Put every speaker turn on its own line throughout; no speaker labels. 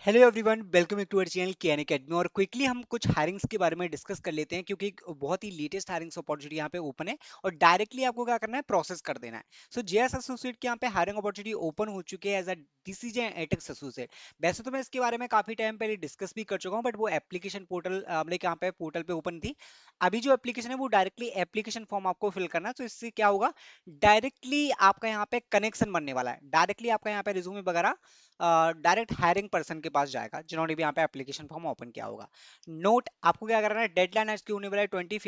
Hello everyone, welcome back to our channel K N academy. और quickly हम कुछ hirings के बारे में डिस्कस कर लेते हैं क्योंकि एक बहुत ही लेटेस्ट हायरिंग्स अपॉर्चुनिटी यहाँ पे ओपन है और डायरेक्टली आपको क्या करना है, प्रोसेस कर देना है। सो जेएस एसोसिएट के यहाँ पे हायरिंग अपॉर्चुनिटी ओपन हो चुकी है एज अ डीसीजे एटेक्स एसोसिएट। वैसे तो मैं इसके बारे में काफी टाइम पहले डिस्कस भी कर चुका हूँ, बट वो एप्लीकेशन पोर्टल लाइक यहाँ पे पोर्टल पे ओपन थी। अभी जो एप्लीकेशन है वो डायरेक्टली एप्लीकेशन फॉर्म आपको फिल करना है। तो इससे क्या होगा, डायरेक्टली आपका यहाँ पे कनेक्शन बनने वाला है। डायरेक्टली आपका यहाँ पे रिज्यूमे वगैरह डायरेक्ट हायरिंग पर्सन के पास जाएगा जिन्होंने भी यहाँ पे एप्लीकेशन फॉर्म ओपन किया होगा। नोट, आपको क्या करना है, डेडलाइन इसकी होने वाला है 25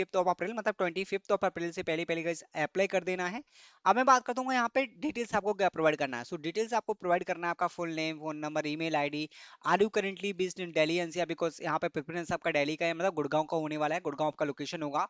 मतलब 25 अप्रैल से पहले पहले अप्लाई कर देना है। अब मैं बात करता हूँ यहाँ पे डिटेल्स आपको क्या प्रोवाइड करना है। सो डिटेल्स आपको प्रोवाइड करना है आपका full name, phone number, email ID. Are you currently based in Delhi NCR, because यहाँ पे प्रेफरेंस आपका दिल्ली का है, मतलब गुड़गांव का होने वाला है, गुड़गांव आपका लोकेशन होगा।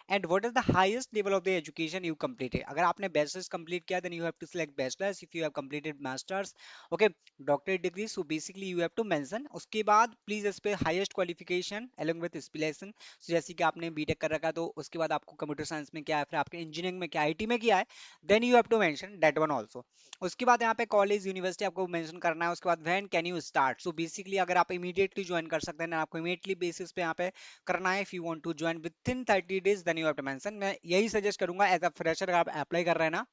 And what is the highest level of the education you completed. अगर आपने बैचलर्स कंप्लीट किया then you have to select bachelors. If you have completed masters, okay, doctorate degree, so basically you have to mention. उसके बाद please इस पे highest qualification along with specialisation. सो जैसे कि आपने बीटेक कर रखा है तो उसके बाद आपको कंप्यूटर साइंस में क्या है, फिर आपके इंजीनियरिंग में क्या, आईटी में किया है, then you have to mention that one also. उसके बाद यहाँ पे कॉलेज यूनिवर्सिटी आपको मेंशन करना है। उसके बाद when can you start. So basically अगर आप इमीडिएटली ज्वाइन कर सकते हैं ना, आपको इमीडिएटली बेसिस पे यहाँ पे करना है। If you want to join within 30 days then you have to mention. मैं यही सजेस्ट करूंगा एज अ फ्रेशर, अगर आप अप्लाई कर रहे हैं ना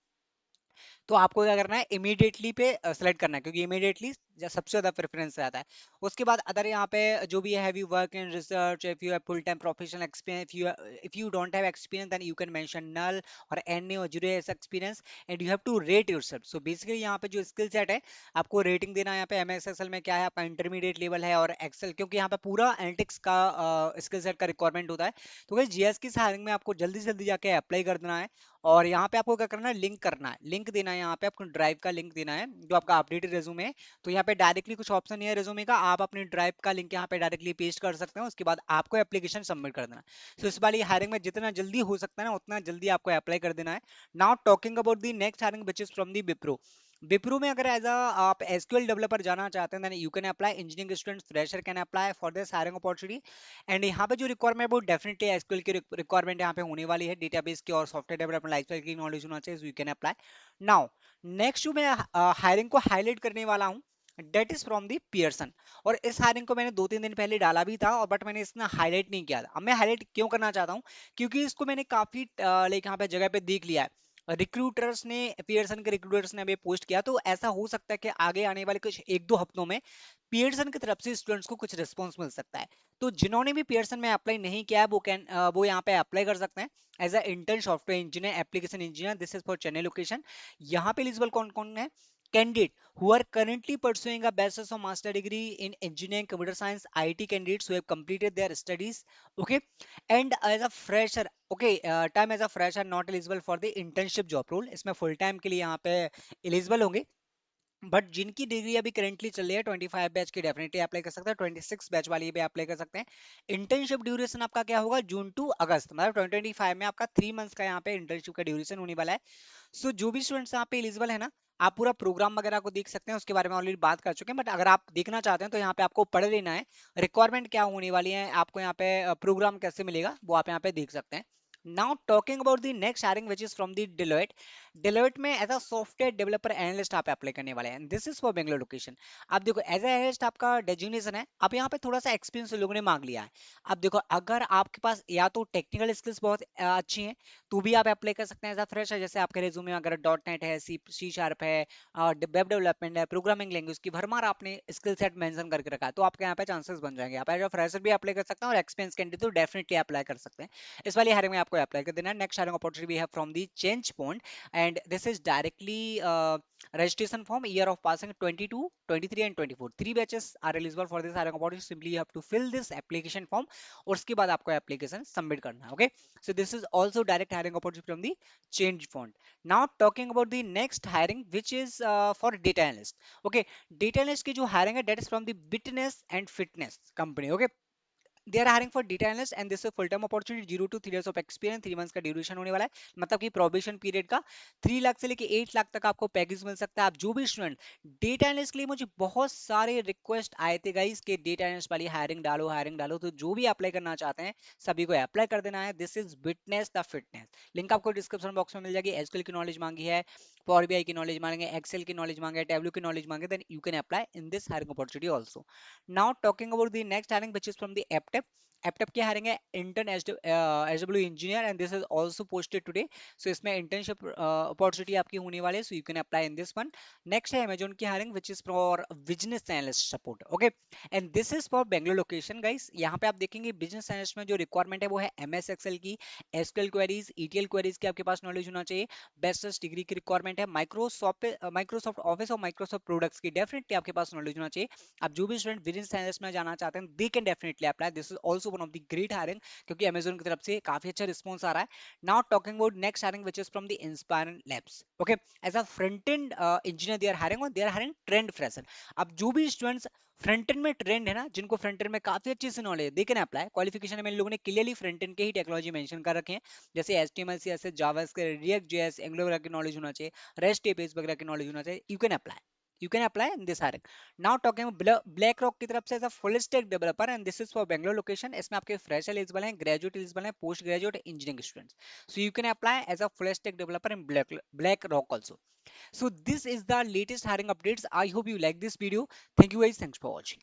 तो आपको क्या करना है, इमीडिएटली पे सेलेक्ट करना है, क्योंकि इमीडिएटली सबसे ज्यादा प्रेफरेंस आता है। उसके बाद अदर यहाँ पे जो भी है, have you work in research, if you have full time professional experience, if you don't have experience then you can mention null or any or zero experience. And you have to rate yourself. So basically यहाँ पे जो skill set है आपको rating देना है। यहाँ पे MS Excel में क्या है, आपका इंटरमीडिएट लेवल है, और एक्सेल क्योंकि यहाँ पे पूरा एनालिटिक्स का स्किल सेट का रिक्वायरमेंट होता है। तो जीएस की हायरिंग में आपको जल्दी से जल्दी जाके अप्लाई कर देना है। और यहाँ पे आपको क्या करना है, लिंक करना है, लिंक देना है। यहाँ पे आपको ड्राइव का लिंक देना है जो आपका अपडेटेड रेज्यूमे है। तो यहाँ पे डायरेक्टली कुछ ऑप्शन नहीं है रेज्यूमे का, आप अपनी ड्राइव का लिंक यहाँ पे डायरेक्टली पेस्ट कर सकते हैं। उसके बाद आपको एप्लीकेशन सबमिट कर देना है। तो इस वाली हायरिंग में जितना जल्दी हो सकता है ना उतना जल्दी आपको अप्लाई कर देना है। Now talking about the next hiring which is from the Wipro. Wipro में अगर एज आप एसक्यूएल डेवलपर जाना चाहते हैं then you can apply. Engineering students fresher can apply for this hiring opportunity. And यहाँ पे जो रिक्वायरमेंट है वो डेफिनेटली एसक्यूएल की रिक्वायरमेंट यहाँ पे होने वाली है, डेटाबेस की और सॉफ्टवेयर डेवलपमेंट लाइफ साइकिल की नॉलेज होना चाहिए, you can apply. Now next जो मैं हायरिंग को हाईलाइट करने वाला हूँ that is from the Pearson. और इस हायरिंग को मैंने 2-3 दिन पहले डाला भी था, और बट मैंने इसमें हाईलाइट नहीं किया था। अब मैं हाईलाइट क्यों करना चाहता हूँ, क्योंकि इसको मैंने काफी लाइक यहाँ पे जगह पे देख लिया है। रिक्रूटर्स ने, पियर्सन के रिक्रूटर्स ने अभी पोस्ट किया, तो ऐसा हो सकता है कि आगे आने वाले कुछ 1-2 हफ्तों में पियर्सन की तरफ से स्टूडेंट्स को कुछ रिस्पॉन्स मिल सकता है। तो जिन्होंने भी पियर्सन में अप्लाई नहीं किया है वो यहाँ पे अप्लाई कर सकते हैं as a intern software engineer, application engineer. This is for Chennai location. यहाँ पे एलिजिबल कौन कौन है, candidate who are currently pursuing a bachelor's or master degree in engineering, computer science, IT candidates who have completed their studies, okay, and as a fresher, okay, time as a fresher not eligible for the internship job role। इसमें full time के लिए यहाँ पे eligible होंगे। But जिनकी degree अभी currently चल रही है 25 बैच की, डेफिनेटली अप्लाई कर सकते हैं। 26 बैच वाली भी अप्लाई कर सकते हैं। इंटर्नशिप ड्यूरेशन आपका क्या होगा, जून टू अगस्त, मतलब 2025 में आपका 3 मंथ्स का यहाँ पे इंटर्नशिप का ड्यूरेशन होने वाला है। सो जो भी स्टूडेंट्स यहाँ पे एलिजिबल है ना, आप पूरा प्रोग्राम वगैरह को देख सकते हैं, उसके बारे में ऑलरेडी बात कर चुके हैं। बट अगर आप देखना चाहते हैं तो यहाँ पे आपको पढ़ लेना है, रिक्वायरमेंट क्या होने वाली है, आपको यहाँ पे प्रोग्राम कैसे मिलेगा वो आप यहाँ पे देख सकते हैं। Now talking about the next hiring which is from the Deloitte. Deloitte में as a software developer analyst आप अप्लाई करने वाले हैं। This is for Bangalore location. आप देखो एज एनालिस्ट आपका डेजिग्नेशन है, अब यहाँ पे थोड़ा सा एक्सपीरियंस लोगों ने मांग लिया है। अब देखो अगर आपके पास या तो टेक्निकल स्किल्स बहुत अच्छी हैं तो भी आप अप्लाई कर सकते हैं एज अ फ्रेशर। जैसे आपके रेज्यूमे में अगर डॉट नेट है, सी शार्प है, वेब डेवलपमेंट है, प्रोग्रामिंग लैंग्वेज की भरमार आपने स्किल सेट मेंशन करके रखा है, तो आपके यहाँ पे चांसेस बन जाएंगे। आप एज अ फ्रेशर भी अप्लाई कर सकते हैं और एक्सपीरियंस कैंडिडेट तो डेफिनेटली अप्लाई कर सकते हैं। इस वाली हायरिंग में आपको अप्लाई कर देना है। Next hiring opportunity we have from the Change Point, and this is directly registration form, year of passing 22, 23 and 24, 3 batches are eligible for this hiring opportunity। simply you have to fill this application form और उसके बाद आपको application submit करना है। Okay, so this is also direct hiring opportunity from the change font. Now talking about the next hiring which is for data analyst. Okay, data analyst की जो hiring है that is from the Witness and Fitness company. Okay, they are hiring for data analyst and this full time opportunity, 0 to 3 years of experience, 3 months का duration होने वाला है, मतलब कि probation period का 3 लाख से लेके 8 लाख तक आपको पैकेज मिल सकता है। आप जो भी स्टूडेंट डेटा एनालिस्ट के लिए, मुझे बहुत सारे रिक्वेस्ट आए थे गाइस कि डेटा एनालिस्ट वाली हायरिंग डालो, तो जो भी अप्लाई करना चाहते हैं सभी को अप्लाई कर देना है। This is Witness the Fitness, link आपको डिस्क्रिप्शन बॉक्स में मिल जाएगी। एसक्यूएल की नॉलेज मांगी है, पावर बीआई की नॉलेज मांगे, एक्सेल की नॉलेज मांगे, टैबलू की नॉलेज मांगे, then you can apply in this hiring opportunity also. Now talking about the next hiring which is from the एपटेप। एपटेप की हायरिंग है intern SW engineer and this is also posted today. सो इसमें internship opportunity आपकी होने वाली है, सो you can apply in this one. Next है अमेजॉन की hiring which is for business analyst support, okay, and this is for Bangalore location guys. यहाँ पे आप देखेंगे बिजनेस एनालिस्ट में जो रिक्वायरमेंट है वो है एमएस एक्सेल की, एसक्यूएल क्वेरीज, ईटीएल क्वेरीज की आपके पास नॉलेज होना चाहिए। बैचलर्स डिग्री की रिक्वायरमेंट है। माइक्रोसॉफ्ट ऑफिस और माइक्रोसॉफ्ट प्रोडक्ट्स की डेफिनेटली आपके पास नॉलेज होना चाहिए। आप जो भी स्टूडेंट बिजनेस एनालिस्ट में जाना चाहते हैं they can definitely apply, this is also one of the great hiring, क्योंकि अमेजन की तरफ से काफी अच्छा रिस्पॉन्स आ रहा है। Now talking about next hiring which is from the inspire labs, okay, as a front end engineer they are hiring, और they are hiring trained fresher. अब जो भी स्टूडेंट्स फ्रंट एंड में ट्रेंड है ना, जिनको फ्रंट एंड में काफी अच्छी से नॉलेज है, दे कैन अप्लाई। क्वालिफिकेशन में इन लोगों ने क्लियरली फ्रंट एंड के ही टेक्नोलॉजी मेंशन कर रखे हैं, जैसे HTML CSS JavaScript react JS angular वगैरह की नॉलेज होना चाहिए, रेस्ट एपीआईज वगैरह की नॉलेज होना चाहिए। You can apply in this hiring. Now talking BlackRock की तरफ से as a full stack developer and this is for Bangalore location. इसमें आपके फ्रेशर एलिजिबल हैं, ग्रेजुएट एलिजिबल हैं, post graduate engineering students. So you can apply as a full stack developer in BlackRock also. So this is the latest hiring updates. I hope you like this video. Thank you guys. Thanks for watching.